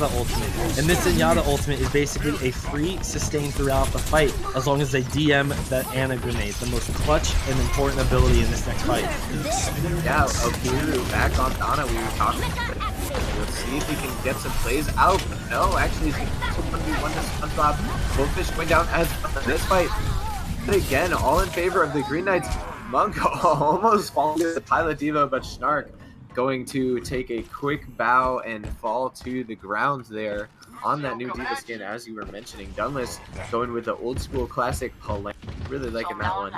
ultimate, and this Zenyatta ultimate is basically a free sustain throughout the fight as long as they DM that Ana grenade, the most clutch and important ability in this next fight. Yeah, Okiru back on Donna, we were talking about it. We'll see if he can get some plays out, but no, actually he's going to 1v1 this SpongeBob. Goldfish going down as this fight. But again, all in favor of the Green Knights. Monk almost falling to the Pilot Diva, but Snark going to take a quick bow and fall to the ground there on that new Diva skin, as you were mentioning. Dunless going with the old school classic Palang. Really liking that one.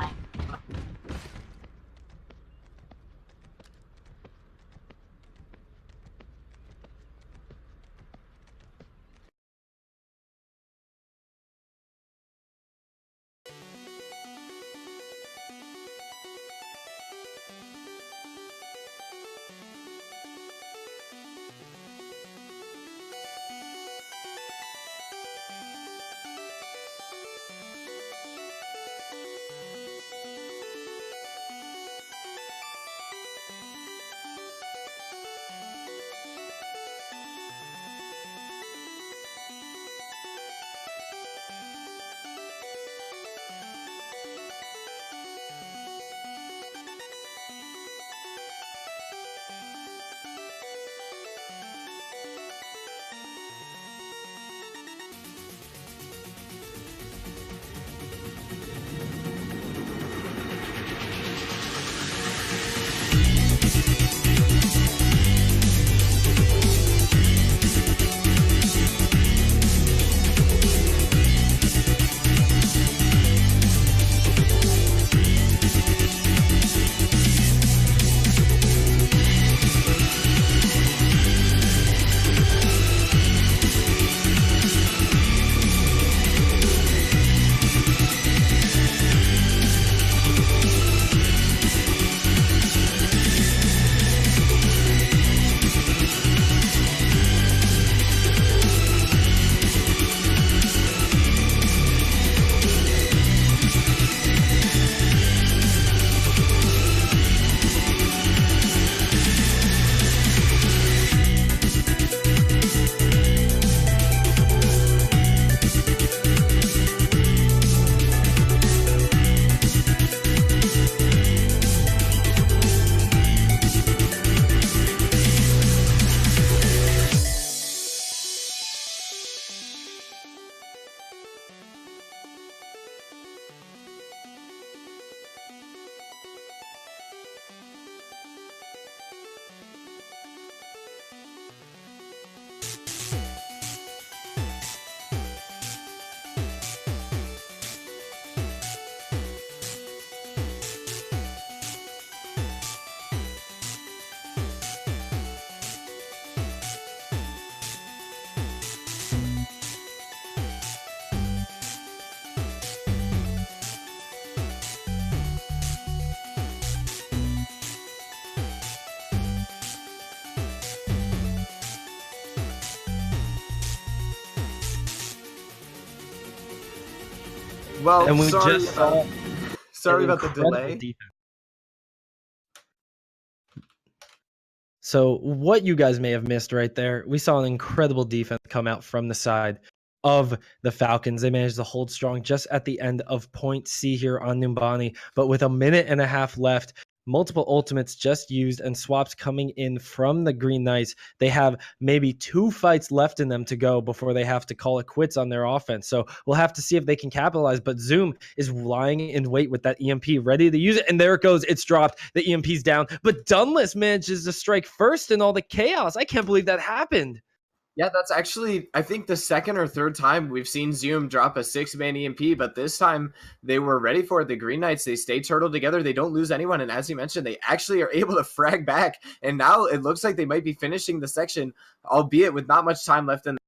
Well, And we sorry, just saw sorry an about the incredible delay. defense. So what you guys may have missed right there, we saw an incredible defense come out from the side of the Falcons. They managed to hold strong just at the end of point C here on Numbani, but with a minute and a half left, multiple ultimates just used and swaps coming in from the Green Knights. They have maybe 2 fights left in them to go before they have to call it quits on their offense. So we'll have to see if they can capitalize, but Zoom is lying in wait with that EMP ready to use it. And there it goes. It's dropped. The EMP's down, but Dunless manages to strike first in all the chaos. I can't believe that happened. Yeah, that's actually, I think, the second or third time we've seen Zoom drop a 6-man EMP, but this time they were ready for it. The Green Knights, they stay turtled together. They don't lose anyone. And as you mentioned, they actually are able to frag back. And now it looks like they might be finishing the section, albeit with not much time left in the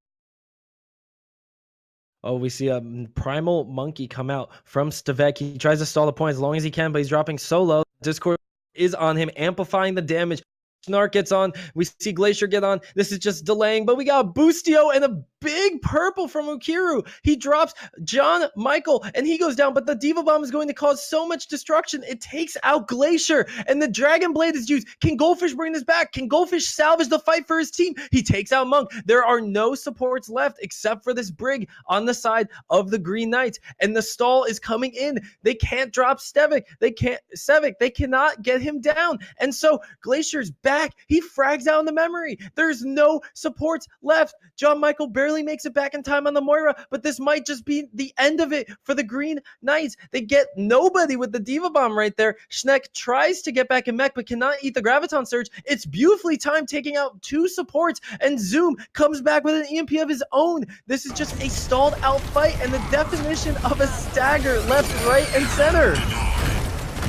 Oh, we see a Primal Monkey come out from Stavek. He tries to stall the point as long as he can, but he's dropping so low. Discord is on him, amplifying the damage. Snark gets on. We see Glacier get on. This is just delaying, but we got Boostio and a big purple from Ukiru. He drops John Michael and he goes down, but the Diva Bomb is going to cause so much destruction. It takes out Glacier and the Dragon Blade is used. Can Goldfish bring this back? Can Goldfish salvage the fight for his team? He takes out Monk. There are no supports left except for this Brig on the side of the Green Knights, and the stall is coming in. They can't drop Sevic. They cannot get him down, and so Glacier's back. He frags out in the memory. There's no supports left. John Michael barely makes it back in time on the Moira, but this might just be the end of it for the Green Knights. They get nobody with the Diva Bomb right there. Schneck tries to get back in mech, but cannot eat the Graviton Surge. It's beautifully timed, taking out 2 supports, and Zoom comes back with an EMP of his own. This is just a stalled out fight, and the definition of a stagger left, right, and center.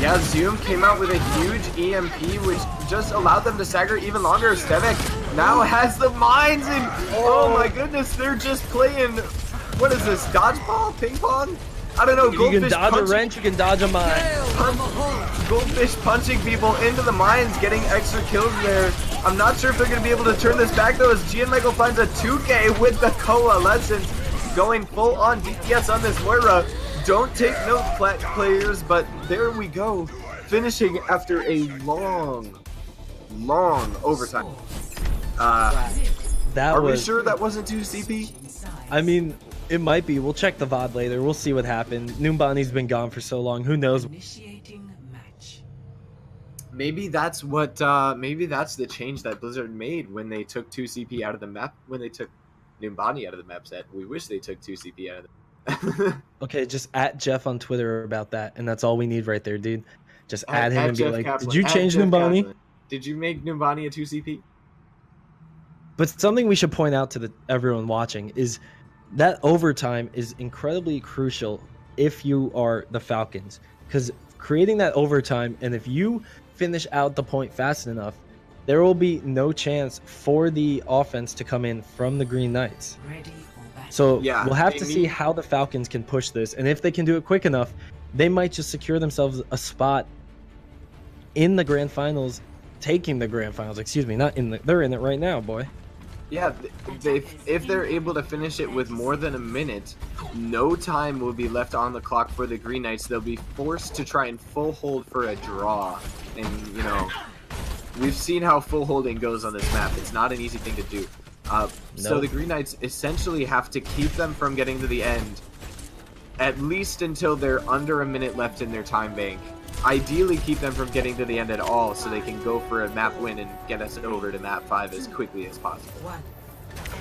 Yeah, Zoom came out with a huge EMP, which just allowed them to stagger even longer. Stevik now has the mines, and oh my goodness, they're just playing, what is this, dodgeball, ping pong? I don't know. You can dodge a wrench, you can dodge a mine. Goldfish punching people into the mines, getting extra kills there. I'm not sure if they're going to be able to turn this back, though, as Gian Michael finds a 2K with the Coalescence, going full on DPS on this Moira. Don't take note, players, but there we go, finishing after a long overtime. Are we sure that wasn't 2 CP? I mean, it might be. We'll check the VOD later. We'll see what happened. Numbani's been gone for so long. Who knows? Maybe that's what. Maybe that's the change that Blizzard made when they took 2 CP out of the map. When they took Numbani out of the map set. We wish they took 2 CP out of the. Okay, just at Jeff on Twitter about that, and that's all we need right there, dude. Just add him and be Jeff like, Kaplan. did you change Numbani? Did you make Numbani a 2 CP? But something we should point out to everyone watching is that overtime is incredibly crucial if you are the Falcons, because creating that overtime, and if you finish out the point fast enough, there will be no chance for the offense to come in from the Green Knights. So yeah, we'll have to see how the Falcons can push this, and if they can do it quick enough, they might just secure themselves a spot in the grand finals, taking the grand finals. Excuse me, not in the. They're in it right now, boy. Yeah, if they're able to finish it with more than a minute, no time will be left on the clock for the Green Knights. They'll be forced to try and full hold for a draw, and you know, we've seen how full holding goes on this map. It's not an easy thing to do. So the Green Knights essentially have to keep them from getting to the end, at least until they're under a minute left in their time bank. Ideally keep them from getting to the end at all, so they can go for a map win and get us over to map 5 as quickly as possible.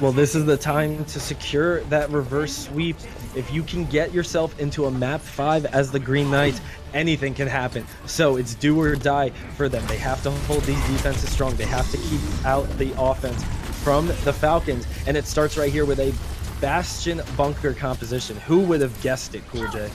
Well, this is the time to secure that reverse sweep. If you can get yourself into a map 5 as the Green Knights, anything can happen. So it's do or die for them. They have to hold these defenses strong. They have to keep out the offense from the Falcons, and it starts right here with a Bastion bunker composition. Who would have guessed it, Cool J?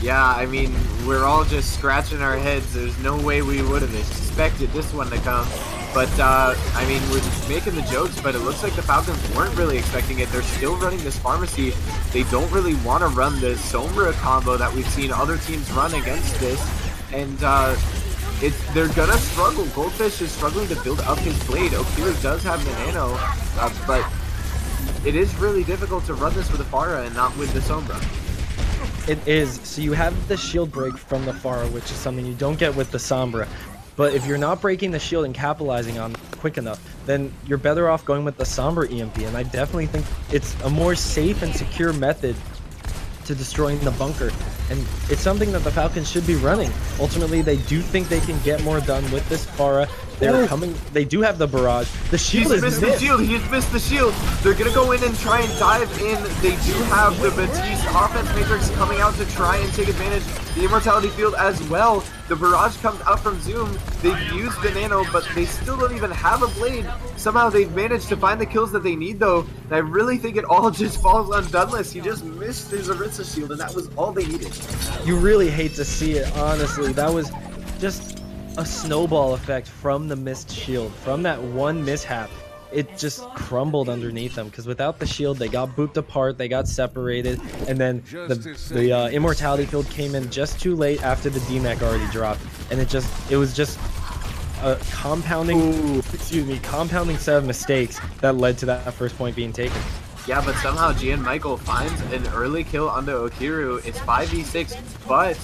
Yeah, I mean, we're all just scratching our heads. There's no way we would have expected this one to come. But, I mean, we're just making the jokes, but it looks like the Falcons weren't really expecting it. They're still running this pharmacy. They don't really want to run the Sombra combo that we've seen other teams run against this. And, they're gonna struggle. Goldfish is struggling to build up his blade. Okira does have the nano, but it is really difficult to run this with a Pharah and not with the Sombra. It is. So you have the shield break from the Pharah, which is something you don't get with the Sombra. But if you're not breaking the shield and capitalizing on it quick enough, then you're better off going with the Sombra EMP. And I definitely think it's a more safe and secure method to destroying the bunker, and it's something that the Falcons should be running. Ultimately, they do think they can get more done with this Pharah. They're coming. They do have the barrage. The shield is missed. The shield. He's missed the shield. They're gonna go in and try and dive in. They do have the Batiste offense matrix coming out to try and take advantage. The immortality field as well. The barrage comes out from Zoom. They've used the nano, but they still don't even have a blade. Somehow they've managed to find the kills that they need, though. And I really think it all just falls on Dunless. He just missed his Orisa shield, and that was all they needed. You really hate to see it, honestly. That was just a snowball effect from the missed shield. From that one mishap, it just crumbled underneath them, because without the shield, they got booped apart, they got separated, and then the immortality field came in just too late after the DMAC already dropped, and it was just a compounding set of mistakes that led to that first point being taken. Yeah, but somehow Gianmichael finds an early kill onto Okiru. It's 5v6, but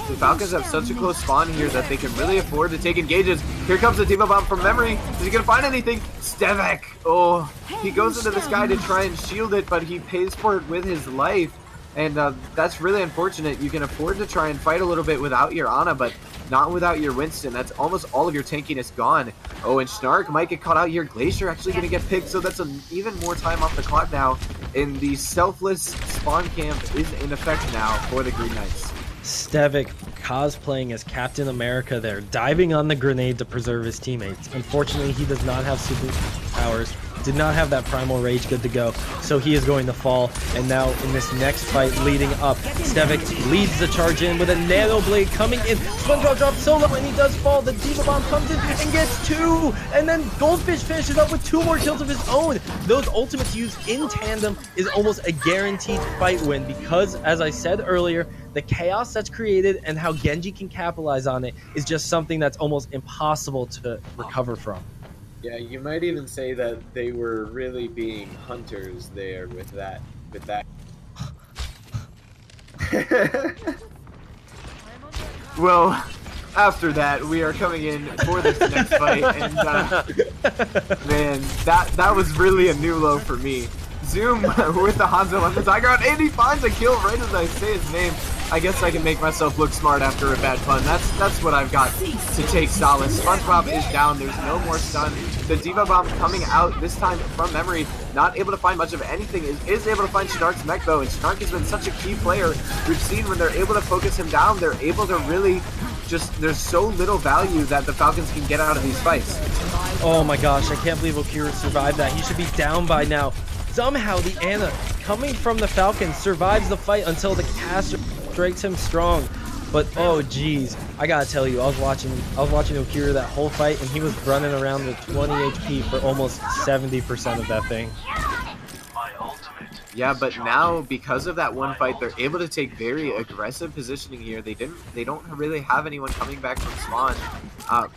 the Falcons have such a close spawn here that they can really afford to take engages. Here comes the Diva Bomb from Memory. Is he going to find anything? Stevek! Oh, he goes into the sky to try and shield it, but he pays for it with his life. And that's really unfortunate. You can afford to try and fight a little bit without your Ana, but not without your Winston. That's almost all of your tankiness gone. Oh, and Snark might get caught out here. Glacier actually going to get picked, so that's even more time off the clock now. And the selfless spawn camp is in effect now for the Green Knights. Stevik cosplaying as Captain America there, diving on the grenade to preserve his teammates. Unfortunately, he does not have superpowers, did not have that primal rage good to go, so he is going to fall. And now in this next fight leading up, Stevik leads the charge in with a nano blade coming in. SpongeBob drops solo and he does fall. The Diva Bomb comes in and gets 2, and then Goldfish finishes up with 2 more kills of his own. Those ultimates used in tandem is almost a guaranteed fight win because, as I said earlier, the chaos that's created and how Genji can capitalize on it is just something that's almost impossible to recover from. Yeah, you might even say that they were really being hunters there with that. Well, after that, we are coming in for this next fight, and man, that was really a new low for me. Zoom with the Hanzo on the high ground, and he finds a kill right as I say his name. I guess I can make myself look smart after a bad pun. That's what I've got to take solace. SpongeBob is down. There's no more stun. The Diva Bomb coming out this time from Memory. Not able to find much of anything. Is able to find Snark's mech though, and Snark has been such a key player. We've seen when they're able to focus him down, they're able to really just, there's so little value that the Falcons can get out of these fights. Oh my gosh, I can't believe Okira survived that. He should be down by now. Somehow the Ana coming from the Falcons survives the fight until the caster strikes him strong. But oh geez, I gotta tell you, I was watching Okira that whole fight, and he was running around with 20 HP for almost 70% of that thing. Yeah, but now because of that one fight, they're able to take very aggressive positioning here. They don't really have anyone coming back from spawn.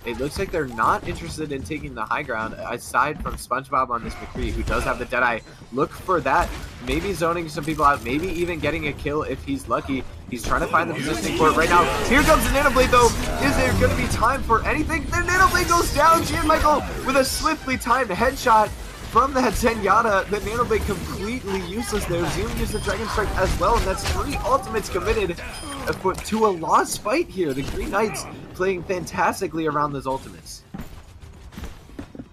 It looks like they're not interested in taking the high ground aside from SpongeBob on this McCree, who does have the Deadeye. Look for that. Maybe zoning some people out, maybe even getting a kill if he's lucky. He's trying to find the positioning for it right now. Here comes the Nano Blade though. Is there going to be time for anything? The Nano Blade goes down. Gianmichael with a swiftly timed headshot from that Zenyatta. The Nano Blade completely useless there. Zoom used the Dragon Strike as well, and that's 3 ultimates committed to a lost fight here. The Green Knights playing fantastically around those ultimates.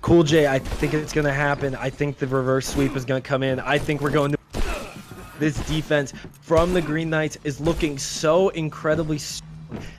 Cool J, I think it's going to happen. I think the reverse sweep is going to come in. I think we're going to... This defense from the Green Knights is looking so incredibly strong.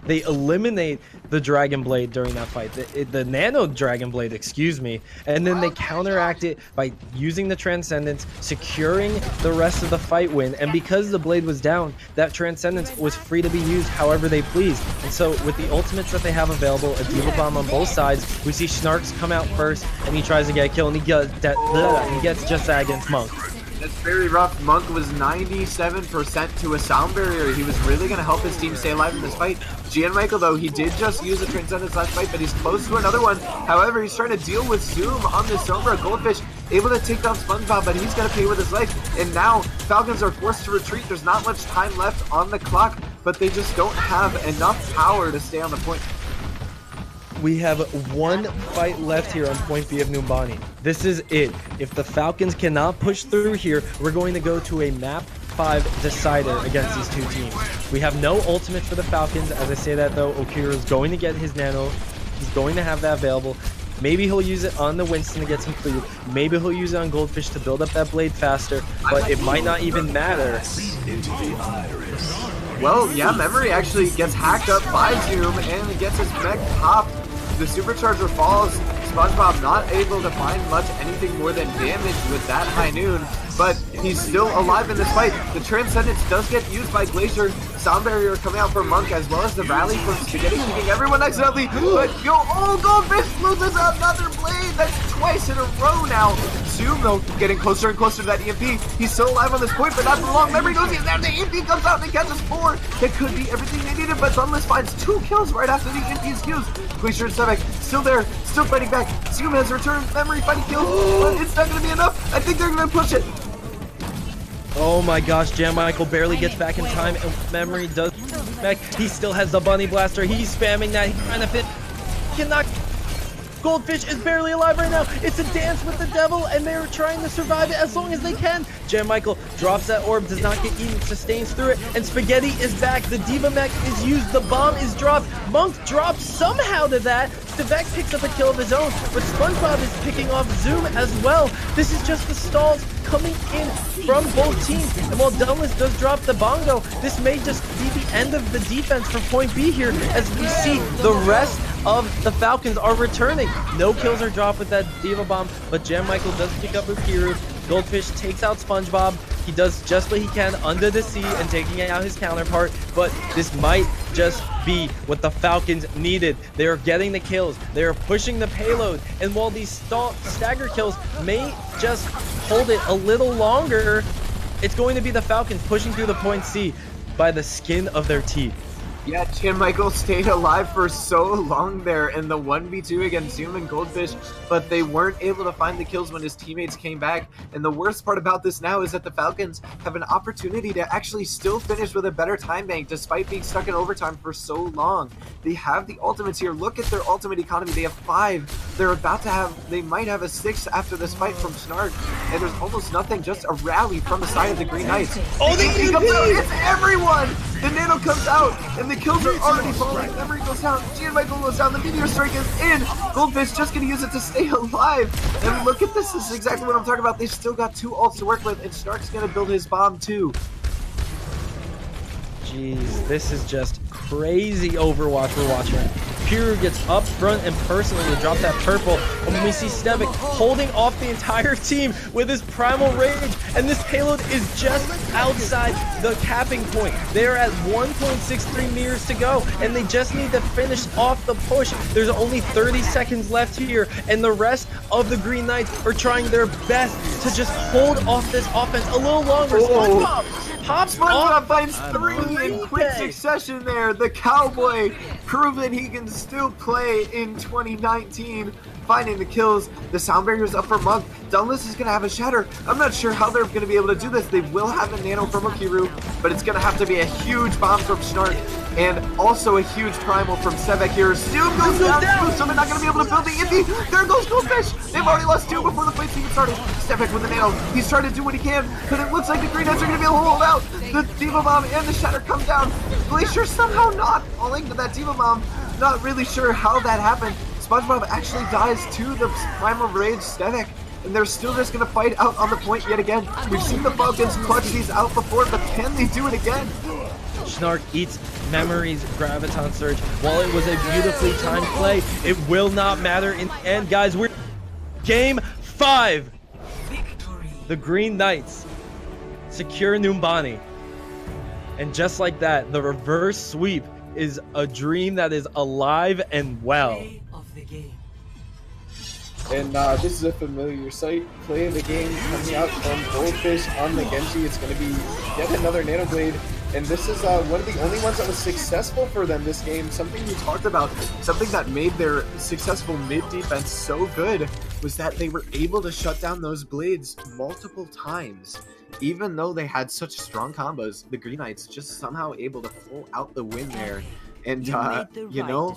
They eliminate the Dragon Blade during that fight, the Nano Dragon Blade, excuse me, and then they counteract it by using the Transcendence, securing the rest of the fight win, and because the Blade was down, that Transcendence was free to be used however they pleased. And so with the ultimates that they have available, a Diva Bomb on both sides, we see Snarks come out first, and he tries to get a kill, and he gets just that against Monk. That's very rough. Monk was 97% to a sound barrier. He was really going to help his team stay alive in this fight. Gianmichael, though, he did just use a Transcendence last fight, but he's close to another one. However, he's trying to deal with Zoom on this Sombra. Goldfish able to take down SpongeBob, but he's going to pay with his life. And now Falcons are forced to retreat. There's not much time left on the clock, but they just don't have enough power to stay on the point. We have one fight left here on point B of Numbani. This is it. If the Falcons cannot push through here, we're going to go to a map 5 decider against these two teams. We have no ultimate for the Falcons. As I say that though, Okira is going to get his nano. He's going to have that available. Maybe he'll use it on the Winston to get some clear. Maybe he'll use it on Goldfish to build up that blade faster, but it might not even matter. Well, yeah, Memory actually gets hacked up by Zoom and he gets his mech popped. The supercharger falls. SpongeBob not able to find much anything more than damage with that high noon, but he's still alive in this fight. The Transcendence does get used by Glacier. Sound barrier coming out for Monk, as well as the rally from Spaghetti, keeping everyone accidentally. But oh, Goldfish loses another blade. That's twice in a row now. Zoom, though, getting closer and closer to that EMP. He's still alive on this point, but not for long. Memory knows he's there. The EMP comes out and he catches 4. That could be everything they needed, but Sunless finds 2 kills right after the EMP is used. Glacier and Sevek still there, still fighting back. Zoom has returned. Memory fighting kills, but it's not going to be enough. I think they're going to push it. Oh my gosh, Jam Michael barely gets back in time, and Memory does back. He still has the Bunny Blaster. He's spamming that. He's trying to fit. Cannot. Goldfish is barely alive right now. It's a dance with the devil, and they're trying to survive it as long as they can. Jam Michael drops that orb, does not get eaten, sustains through it, and Spaghetti is back. The Diva Mech is used. The bomb is dropped. Monk drops somehow to that. Devek picks up a kill of his own, but SpongeBob is picking off Zoom as well. This is just the stalls coming in from both teams. And while Dunless does drop the bongo, this may just be the end of the defense for Point B here, as we see the rest of the Falcons are returning. No kills are dropped with that Diva Bomb, but Jam Michael does pick up Ukiru. Goldfish takes out SpongeBob. He does just what he can under the sea and taking out his counterpart, but this might just be what the Falcons needed. They are getting the kills. They are pushing the payload, and while these stagger kills may just hold it a little longer, it's going to be the Falcons pushing through the Point C by the skin of their teeth. Yeah, Jam Michael stayed alive for so long there in the 1v2 against Zoom and Goldfish, but they weren't able to find the kills when his teammates came back. And the worst part about this now is that the Falcons have an opportunity to actually still finish with a better time bank despite being stuck in overtime for so long. They have the ultimates here. Look at their ultimate economy. They have 5. They're about to have, they might have a 6 after this fight from Snark. And there's almost nothing, just a rally from the side of the Green Knights. Oh, the EMP comes out. It's everyone! The Nano comes out, and the kills are already falling. Memory goes down, Jam Michael goes down, the Meteor Strike is in. Goldfish just gonna use it to stay alive. And look at this, this is exactly what I'm talking about. They've still got 2 ults to work with, and Snark's gonna build his bomb too. Jeez, this is just crazy Overwatch we're watching. Piru gets up front and personally to drop that purple, and when we see Stevik holding off the entire team with his primal rage, and this payload is just outside the capping point. They're at 1.63 meters to go, and they just need to finish off the push. There's only 30 seconds left here, and the rest of the Green Knights are trying their best to just hold off this offense a little longer. SpongeBob pops off. Finds 3 in quick succession there. The Cowboy proving he can still play in 2019, finding the kills. The sound barrier's up for Monk. Dunless is going to have a shatter. I'm not sure how they're going to be able to do this. They will have a nano from Ukiru, but it's going to have to be a huge bomb from Snark and also a huge primal from Sevek here. Zoom goes down, so they're not going to be able to build the EMP. There goes Goldfish. They've already lost 2 before the fight even started. Sevek with the nano. He's trying to do what he can, but it looks like the Green Knights are going to be able to hold out. The Diva Bomb and the shatter come down. Glacier somehow not falling to that Diva Bomb. Not really sure how that happened. SpongeBob actually dies to the primal rage Stevek, and they're still just going to fight out on the point yet again. We've seen the Falcons clutch these out before, but can they do it again? Snark eats Memory's Graviton Surge. While it was a beautifully timed play, it will not matter in the end, guys. We're Game 5. Victory. The Green Knights secure Numbani. And just like that, the reverse sweep is a dream that is alive and well. And this is a familiar sight. Play of the game coming out from Goldfish on the Genji. It's going to be yet another Nano Blade. And this is one of the only ones that was successful for them this game. Something you talked about, something that made their successful mid-defense so good was that they were able to shut down those blades multiple times. Even though they had such strong combos, the Green Knights just somehow able to pull out the win there. And, you know,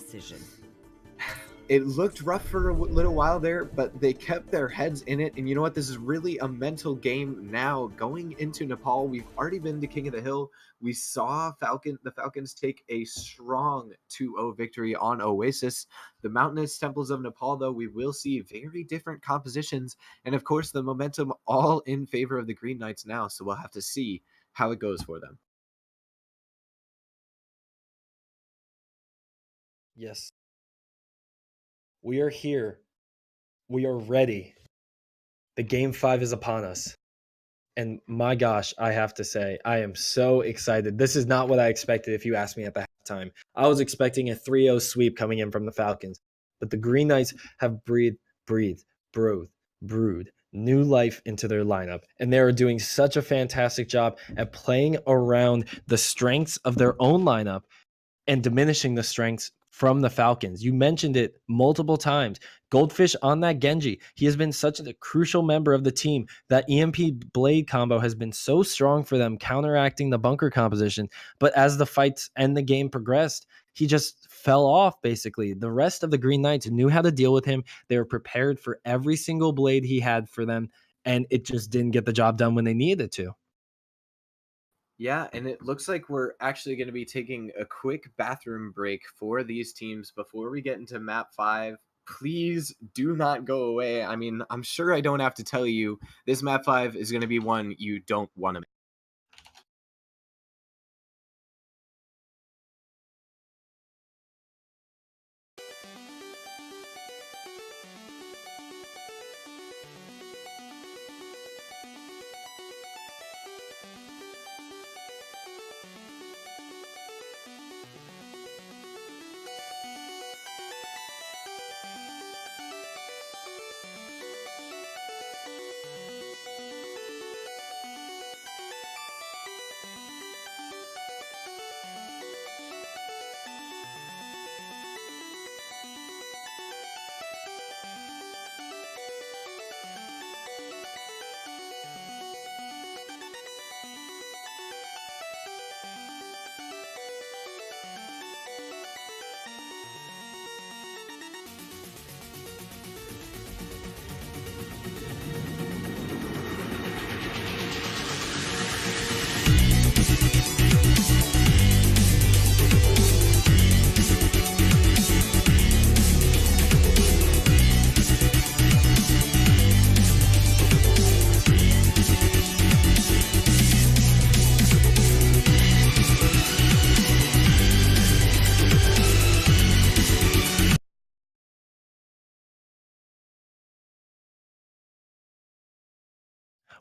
it looked rough for a little while there, but they kept their heads in it. And you know what? This is really a mental game now. Going into Nepal, we've already been to King of the Hill. We saw the Falcons take a strong 2-0 victory on Oasis. The mountainous temples of Nepal, though, we will see very different compositions. And of course, the momentum all in favor of the Green Knights now. So we'll have to see how it goes for them. Yes. We are here. We are ready. The Game 5 is upon us. And my gosh, I have to say, I am so excited. This is not what I expected if you asked me at the halftime. I was expecting a 3-0 sweep coming in from the Falcons. But the Green Knights have brewed, new life into their lineup. And they are doing such a fantastic job at playing around the strengths of their own lineup and diminishing the strengths from the Falcons. You mentioned it multiple times. Goldfish on that Genji. He has been such a crucial member of the team. That EMP Blade combo has been so strong for them, counteracting the bunker composition. But as the fights and the game progressed, he just fell off, basically. The rest of the Green Knights knew how to deal with him. They were prepared for every single blade he had for them, and it just didn't get the job done when they needed it to. Yeah, and it looks like we're actually going to be taking a quick bathroom break for these teams before we get into map 5. Please do not go away. I mean, I'm sure I don't have to tell you, this map 5 is going to be one you don't want to miss.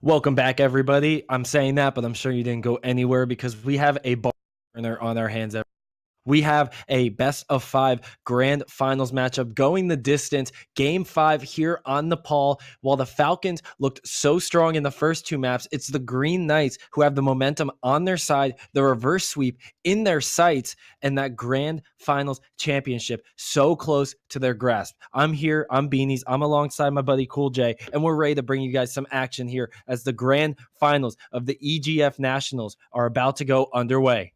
Welcome back, everybody. I'm saying that, but I'm sure you didn't go anywhere because we have a barn burner on our hands. We have a best of 5 grand finals matchup going the distance. Game 5 here on Nepal. While the Falcons looked so strong in the first 2 maps, it's the Green Knights who have the momentum on their side, the reverse sweep in their sights, and that grand finals championship so close to their grasp. I'm here, I'm Beanies, I'm alongside my buddy Cool J, and we're ready to bring you guys some action here as the grand finals of the EGF Nationals are about to go underway.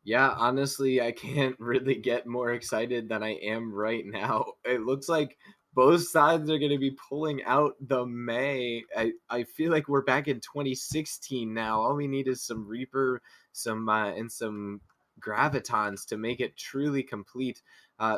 Yeah, honestly, I can't really get more excited than I am right now. It looks like both sides are going to be pulling out the May. I feel like we're back in 2016 now. All we need is some Reaper, and some Gravitons to make it truly complete.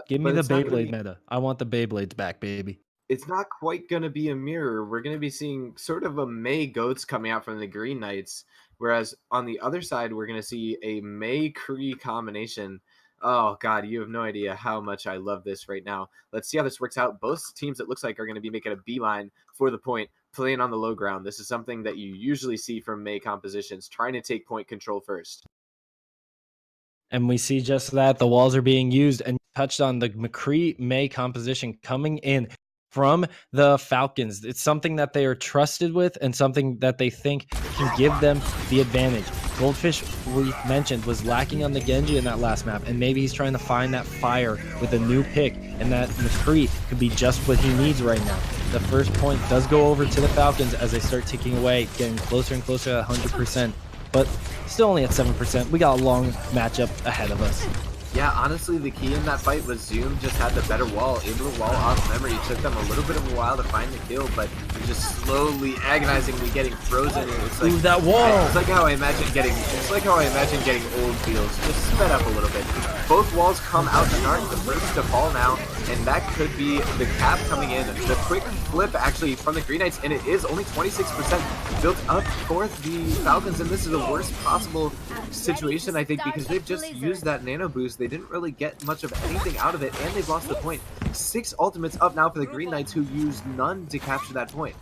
Give me the Beyblade be... meta. I want the Beyblades back, baby. It's not quite going to be a mirror. We're going to be seeing sort of a May Goats coming out from the Green Knights, whereas on the other side, we're going to see a May Kree combination. Oh, God, you have no idea how much I love this right now. Let's see how this works out. Both teams, it looks like, are going to be making a beeline for the point, playing on the low ground. This is something that you usually see from May compositions, trying to take point control first. And we see just that. The walls are being used, and touched on the McCree May composition coming in from the Falcons. It's something that they are trusted with and something that they think can give them the advantage. Goldfish, we mentioned, was lacking on the Genji in that last map, and maybe he's trying to find that fire with a new pick, and that McCree could be just what he needs right now. The first point does go over to the Falcons as they start ticking away, getting closer and closer to 100%, but still only at 7%. We got a long matchup ahead of us. Yeah, honestly, the key in that fight was Zoom just had the better wall, able to wall off memory. It took them a little bit of a while to find the kill, but they're just slowly, agonizingly getting frozen. It's like, ooh, that wall! It's like how I imagine getting old fields, just sped up a little bit. Both walls come out sharp, the first to fall now, and that could be the cap coming in. The quick flip actually from the Green Knights, and it is only 26% built up for the Falcons, and this is the worst possible situation, I think, because they've just used that nano boost. They didn't really get much of anything out of it, and they've lost the point. 6 ultimates up now for the Green Knights, who used none to capture that point.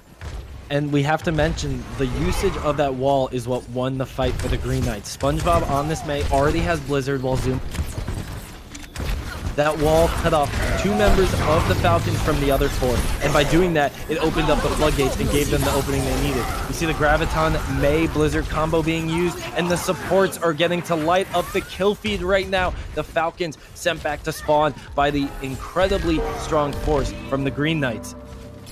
And we have to mention the usage of that wall is what won the fight for the Green Knights. SpongeBob on this May already has Blizzard while Zoom. that wall cut off 2 members of the Falcons from the other 4. And by doing that, it opened up the floodgates and gave them the opening they needed. You see the Graviton May Blizzard combo being used, and the supports are getting to light up the kill feed right now. The Falcons sent back to spawn by the incredibly strong force from the Green Knights.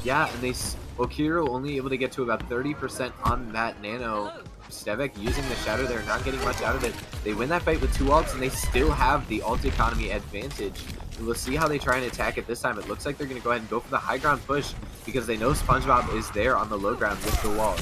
Yeah, and Okiru only able to get to about 30% on that Nano. Stevik using the Shatter, they're not getting much out of it. They win that fight with 2 ults, and they still have the ult economy advantage. We'll see how they try and attack it this time. It looks like they're going to go ahead and go for the high ground push because they know SpongeBob is there on the low ground with the walls.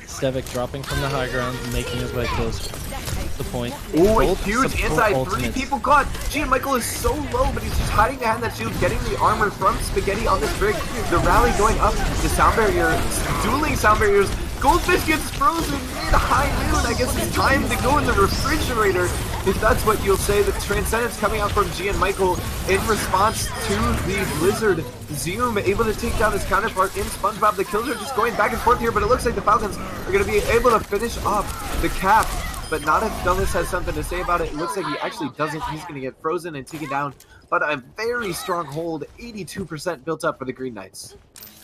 Stevik dropping from the high ground, making his way close to the point. Ooh, a huge inside, 3 people caught. Michael is so low, but he's just hiding behind that shield, getting the armor from Spaghetti on this brick. The rally going up, the sound barrier, dueling sound barriers. Goldfish gets frozen mid-high noon. I guess it's time to go in the refrigerator, if that's what you'll say. The Transcendence coming out from Michael in response to the Blizzard. Zoom able to take down his counterpart in SpongeBob. The kills are just going back and forth here, but it looks like the Falcons are going to be able to finish off the cap. But not if Dulles has something to say about it. It looks like he actually doesn't. He's going to get frozen and taken down. But a very strong hold, 82% built up for the Green Knights.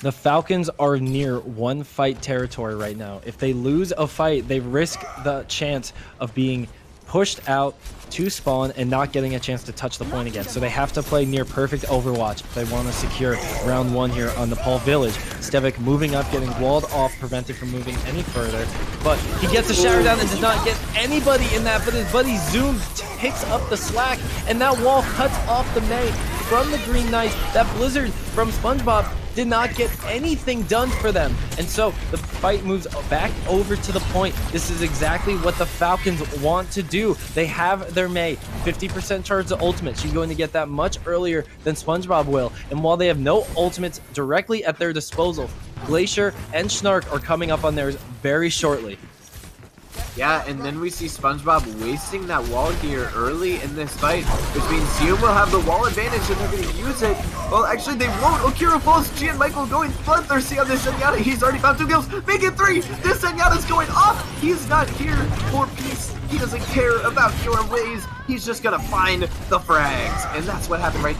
The Falcons are near 1 fight territory right now. If they lose a fight, they risk the chance of being pushed out to spawn and not getting a chance to touch the point again. So they have to play near perfect Overwatch if they want to secure round 1 here on Nepal Village. Stevik moving up, getting walled off, prevented from moving any further. But he gets a shatter down and does not get anybody in that, but his buddy Zoom picks up the slack, and that wall cuts off the May from the Green Knights. That Blizzard from SpongeBob did not get anything done for them. And so the fight moves back over to the point. This is exactly what the Falcons want to do. They have their May, 50% charge to ultimate. She's going to get that much earlier than SpongeBob will. And while they have no ultimates directly at their disposal, Glacier and Snark are coming up on theirs very shortly. Yeah, and then we see SpongeBob wasting that wall here early in this fight, which means Zoom will have the wall advantage and they're going to use it. Well, actually, they won't. Okiru falls. Michael going bloodthirsty on this Zenyatta. He's already found 2 kills. Make it 3. This Zenyatta's going off. He's not here for peace. He doesn't care about your ways. He's just going to find the frags. And that's what happened right.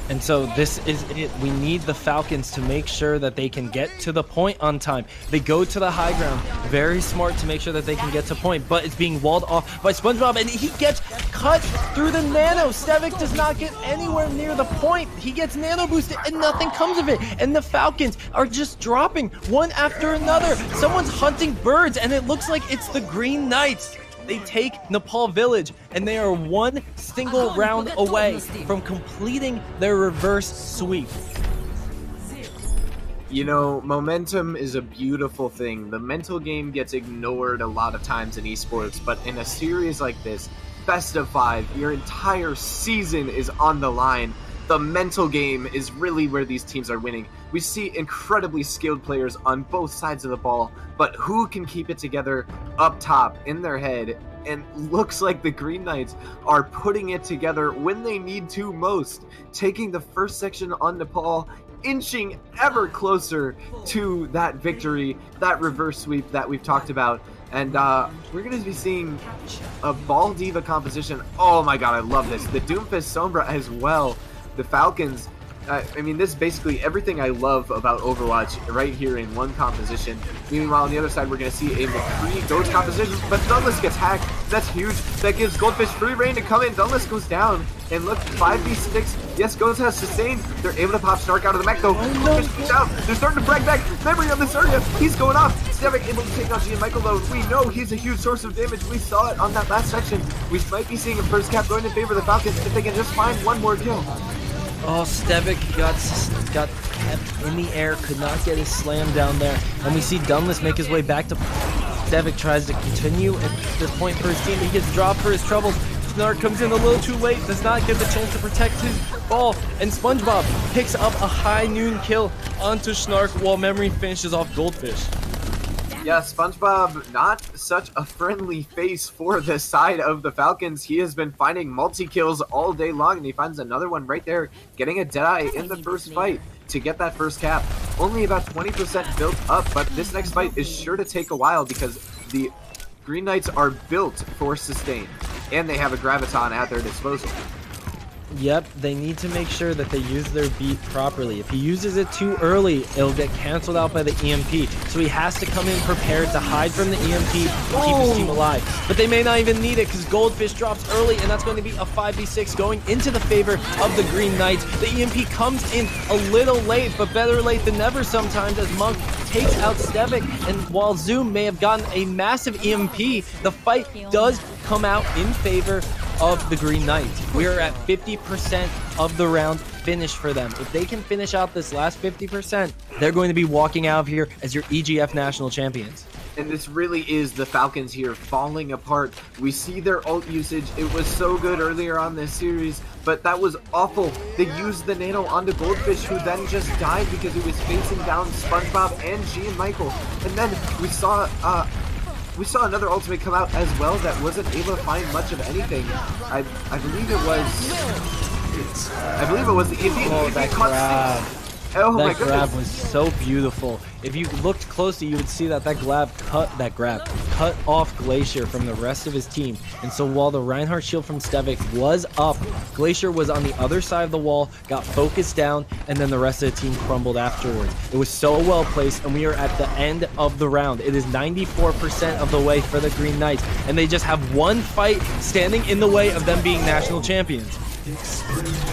And so this is it. We need the Falcons to make sure that they can get to the point on time. They go to the high ground. Very smart to make sure that they can get to point, but it's being walled off by SpongeBob, and he gets cut through the nano. Stevik does not get anywhere near the point. He gets nano boosted, and nothing comes of it. And the Falcons are just dropping one after another. Someone's hunting birds, and it looks like it's the Green Knights. They take Nepal Village, and they are 1 single round away from completing their reverse sweep. You know, momentum is a beautiful thing. The mental game gets ignored a lot of times in esports, but in a series like this, best of 5, your entire season is on the line. The mental game is really where these teams are winning. We see incredibly skilled players on both sides of the ball, but who can keep it together up top in their head? And looks like the Green Knights are putting it together when they need to most, taking the first section on Nepal, inching ever closer to that victory, that reverse sweep that we've talked about. And we're going to be seeing a Ball Diva composition. Oh my god, I love this. The Doomfist Sombra as well. The Falcons, I mean, this is basically everything I love about Overwatch right here in one composition. Meanwhile, on the other side, we're going to see a McCree Ghost composition, but Dulles gets hacked. That's huge. That gives Goldfish free reign to come in. Dulles goes down, and look, 5v6. Yes, Ghost has sustained. They're able to pop Snark out of the mech, though. Goldfish goes down. They're starting to frag back. Memory on this area. He's going off. Stevik able to take out Michael, though. We know he's a huge source of damage. We saw it on that last section. We might be seeing a first cap going in favor of the Falcons if they can just find one more kill. Oh, Stevik got kept in the air, could not get his slam down there. And we see Dunless make his way back to... Stevik tries to continue at this point for his team. He gets dropped for his troubles. Snark comes in a little too late, does not get the chance to protect his ball. And SpongeBob picks up a high noon kill onto Snark while Memory finishes off Goldfish. Yeah, SpongeBob, not such a friendly face for the side of the Falcons. He has been finding multi-kills all day long, and he finds another one right there, getting a Deadeye in the first fight to get that first cap. Only about 20% built up, but this next fight is sure to take a while because the Green Knights are built for sustain. and they have a Graviton at their disposal. Yep, they need to make sure that they use their beat properly. If he uses it too early, it'll get canceled out by the EMP. So he has to come in prepared to hide from the EMP and keep his team alive. But they may not even need it because Goldfish drops early, and that's going to be a 5v6 going into the favor of the Green Knights. The EMP comes in a little late, but better late than never sometimes, as Monk takes out Stevic. And while Zoom may have gotten a massive EMP, the fight does come out in favor of the Green Knights. We are at 50% of the round finished for them. If they can finish out this last 50%, they're going to be walking out of here as your EGF national champions. And this really is the Falcons here falling apart. We see their ult usage. It was so good earlier on this series, but that was awful. They used the nano onto Goldfish, who then just died because he was facing down SpongeBob and G and Michael. And then we saw another ultimate come out as well that wasn't able to find much of anything. I believe it was the EMP. Oh, that grab. Oh my goodness. That grab was so beautiful. If you looked closely, you would see that grab cut off Glacier from the rest of his team. And so while the Reinhardt shield from Stevic was up, Glacier was on the other side of the wall, got focused down, and then the rest of the team crumbled afterwards. It was so well placed, and we are at the end of the round. It is 94% of the way for the Green Knights, and they just have one fight standing in the way of them being national champions.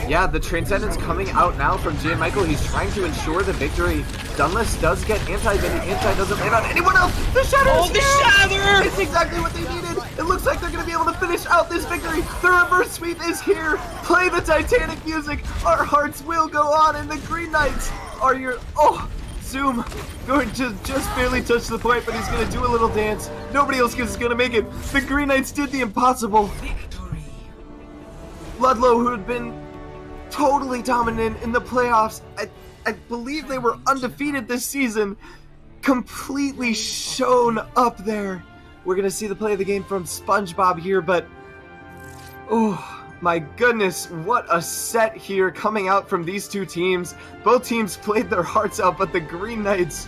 Yeah, the Transcendence coming out now from J. Michael. He's trying to ensure the victory. Dunless does get anti, but the anti doesn't land on anyone else. The Shatter! Oh, the Shatter! It's exactly what they needed. It looks like they're going to be able to finish out this victory. The reverse sweep is here. Play the Titanic music. Our hearts will go on, and the Green Knights are your... Oh! Zoom going to just barely touch the point, but he's going to do a little dance. Nobody else is going to make it. The Green Knights did the impossible. Ludlow, who had been totally dominant in the playoffs, I believe they were undefeated this season, completely shown up there. We're going to see the play of the game from SpongeBob here, but oh my goodness, what a set here coming out from these two teams. Both teams played their hearts out, but the Green Knights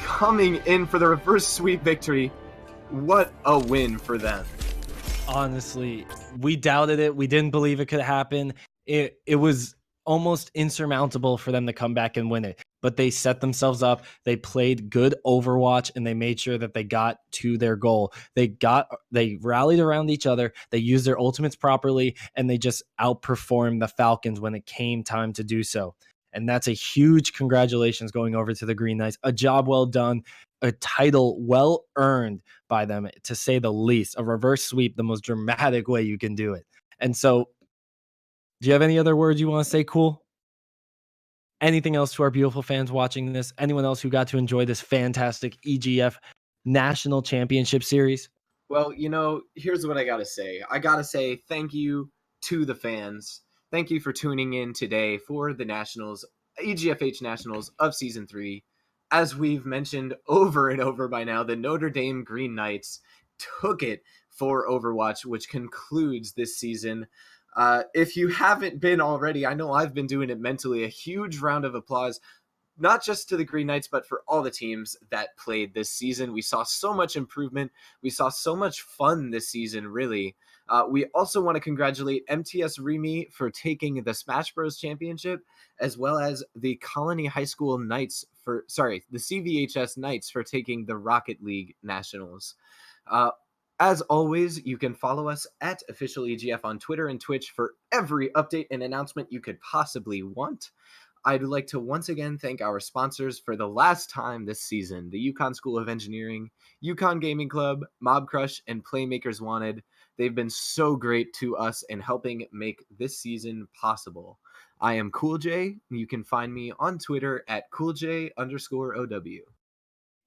coming in for the reverse sweep victory. What a win for them. Honestly, we doubted it. We didn't believe it could happen. It was almost insurmountable for them to come back and win it. But they set themselves up. They played good Overwatch, and they made sure that they got to their goal. They rallied around each other. They used their ultimates properly, and they just outperformed the Falcons when it came time to do so. And that's a huge congratulations going over to the Green Knights. A job well done. A title well earned by them, to say the least. A reverse sweep, the most dramatic way you can do it. And so, do you have any other words you want to say, Cool? Anything else to our beautiful fans watching this? Anyone else who got to enjoy this fantastic EGF National Championship Series? Well, you know, here's what I got to say. I got to say thank you to the fans. Thank you for tuning in today for the Nationals, EGFH Nationals of Season 3. As we've mentioned over and over by now, the Notre Dame Green Knights took it for Overwatch, which concludes this season. If you haven't been already, I know I've been doing it mentally, a huge round of applause, not just to the Green Knights, but for all the teams that played this season. We saw so much improvement. We saw so much fun this season, really. We also want to congratulate MTS Remy for taking the Smash Bros. Championship, as well as the Colony High School Knights the CVHS Knights for taking the Rocket League Nationals. As always, you can follow us at Official EGF on Twitter and Twitch for every update and announcement you could possibly want. I'd like to once again thank our sponsors for the last time this season, the UConn School of Engineering, UConn Gaming Club, Mob Crush, and Playmakers Wanted. They've been so great to us in helping make this season possible. I am Cool J. You can find me on Twitter at CoolJ_OW.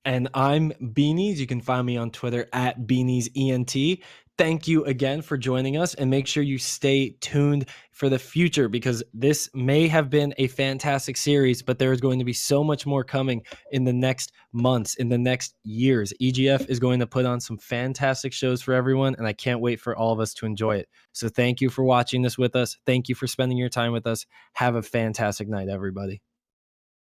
And I'm Beanies. You can find me on Twitter at BeaniesENT. Thank you again for joining us, and make sure you stay tuned for the future, because this may have been a fantastic series, but there is going to be so much more coming in the next months, in the next years. EGF is going to put on some fantastic shows for everyone, and I can't wait for all of us to enjoy it. So thank you for watching this with us. Thank you for spending your time with us. Have a fantastic night, everybody.